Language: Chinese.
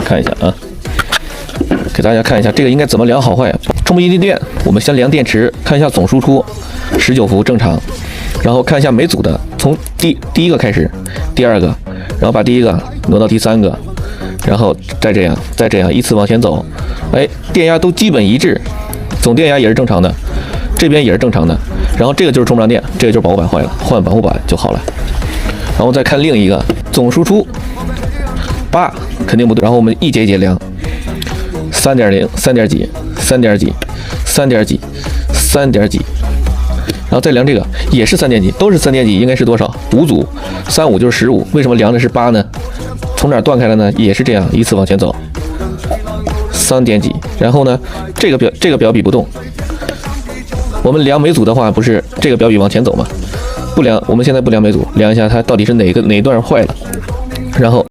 看一下啊，给大家看一下这个应该怎么量好坏。充不进电，我们先量电池，看一下总输出19伏正常，然后看一下每组的，从第一个开始，第二个，然后把第一个挪到第三个，然后再这样依次往前走，哎，电压都基本一致，总电压也是正常的，这边也是正常的，然后这个就是充不上电，这个就是保护板坏了，换保护板就好了。然后再看另一个总输出8肯定不对，然后我们一节一节量，3.0、3点几、3点几、3点几、3点几，然后再量这个也是3点几，都是3点几，应该是多少？5组，35就是15，为什么量的是8呢？从哪儿断开了呢？也是这样，依次往前走，3点几，然后呢，这个表笔不动，我们量每组的话，不是这个表笔往前走吗？不量，我们现在不量每组，量一下它到底是哪一段坏了，然后